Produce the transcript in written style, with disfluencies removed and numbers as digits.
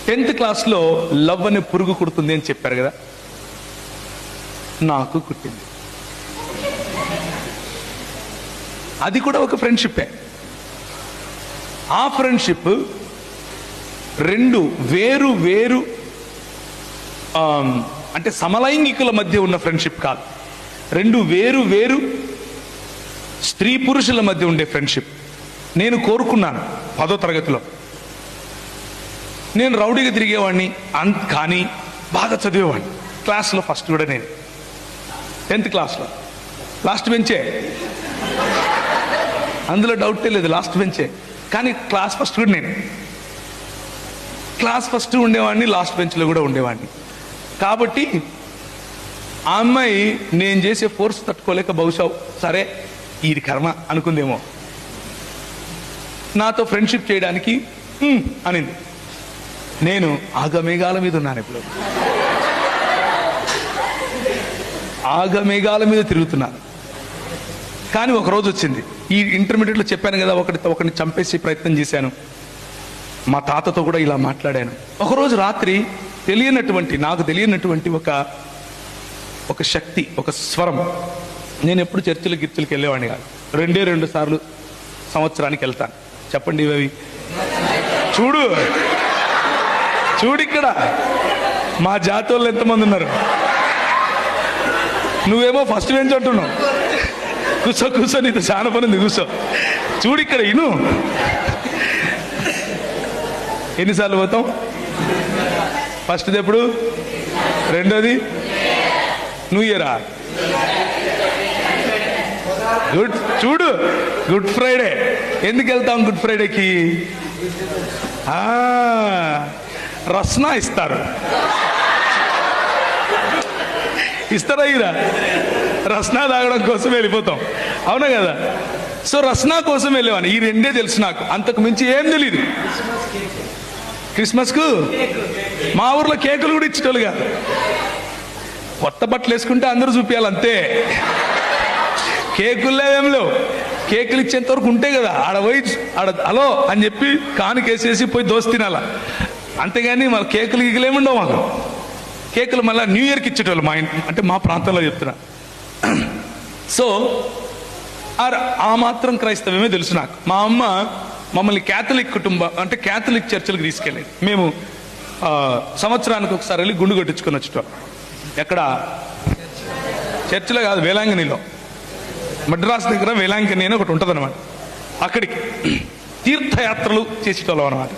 10th క్లాస్లో love అనే పురుగు కుడుతుంది అని చెప్పారు కదా, నాకు కుట్టింది. అది కూడా ఒక ఫ్రెండ్షిప్పే. ఆ ఫ్రెండ్షిప్ రెండు వేరు వేరు అంటే సమలైంగికుల మధ్య ఉన్న ఫ్రెండ్షిప్ కాదు, రెండు వేరు వేరు స్త్రీ పురుషుల మధ్య ఉండే ఫ్రెండ్షిప్. నేను కోరుకున్నాను 10వ తరగతిలో నేను రౌడీగా తిరిగేవాడిని, కానీ బాగా చదివేవాడిని. క్లాస్లో ఫస్ట్ కూడా నేను 10th క్లాస్లో లాస్ట్ బెంచే, అందులో డౌటే లేదు, లాస్ట్ బెంచే. కానీ క్లాస్ ఫస్ట్ కూడా నేను, క్లాస్ ఫస్ట్ ఉండేవాడిని, లాస్ట్ బెంచ్లో కూడా ఉండేవాడిని. కాబట్టి ఆ అమ్మాయి నేను చేసే ఫోర్స్ తట్టుకోలేక బహుశా సరే ఇది కర్మ అనుకుందేమో, నాతో ఫ్రెండ్షిప్ చేయడానికి అనింది. నేను ఆగమేఘాల మీద ఉన్నాను, ఇప్పుడు ఆగమేఘాల మీద తిరుగుతున్నాను. కానీ ఒకరోజు వచ్చింది, ఈ ఇంటర్మీడియట్లో చెప్పాను కదా, ఒకరిని చంపేసి ప్రయత్నం చేశాను. మా తాతతో కూడా ఇలా మాట్లాడాను. ఒకరోజు రాత్రి నాకు తెలియనటువంటి ఒక శక్తి, ఒక స్వరం. నేను ఎప్పుడు చర్చిలకి వెళ్ళేవాడిని కాదు, 2 సార్లు సంవత్సరానికి వెళ్తాను. చెప్పండి ఇవి, చూడు ఇక్కడ మా జాతి వాళ్ళు ఎంతమంది ఉన్నారు. నువ్వేమో ఫస్ట్ బెంచ్ అంటున్నావు, కూర్చో నీతో చాలా పని ఉంది, కూర్చో. చూడు ఇక్కడ ఇను, ఎన్నిసార్లు పోతాం? ఫస్ట్ది ఎప్పుడు, రెండోది న్యూ ఇయరా, చూడు గుడ్ ఫ్రైడే. ఎందుకు వెళ్తాం గుడ్ ఫ్రైడేకి? రస్నా ఇస్తారా ఇరా, రస్నా తాగడం కోసం వెళ్ళిపోతాం, అవునా కదా? సో రస్నా కోసం వెళ్ళేవాడిని. ఈ రెండే తెలుసు నాకు, అంతకు మించి ఏం తెలీదు. క్రిస్మస్కు మా ఊర్లో కేకులు కూడా ఇచ్చేటోళ్ళు కాదు, కొత్త బట్టలు వేసుకుంటే అందరూ చూపించాలి అంతే. కేకుల్లో ఏం లేవు, కేకులు ఇచ్చేంత వరకు ఉంటే కదా ఆడ పోయి హలో అని చెప్పి కానుకేసేసి పోయి దోస్తు తినాలా, అంతేగాని మన కేకులు గీకులేముండవు మాకు. కేకులు మళ్ళీ న్యూ ఇయర్కి ఇచ్చేటోళ్ళు మా అంటే మా ప్రాంతంలో చెప్తున్నా. సో ఆ మాత్రం క్రైస్తవమే తెలుసు నాకు. మా అమ్మ మమ్మల్ని క్యాథలిక్ కుటుంబం అంటే క్యాథలిక్ చర్చిలకు తీసుకెళ్ళేది. మేము సంవత్సరానికి ఒకసారి వెళ్ళి గుండు కొట్టించుకొని వచ్చేటోళ్ళం. ఎక్కడ? చర్చిలో కాదు, వేలాంగణిలో, మద్రాస్ దగ్గర వేలాంగణి అని ఒకటి ఉంటుంది అనమాట. అక్కడికి తీర్థయాత్రలు చేసేటోళ్ళం అనమాట.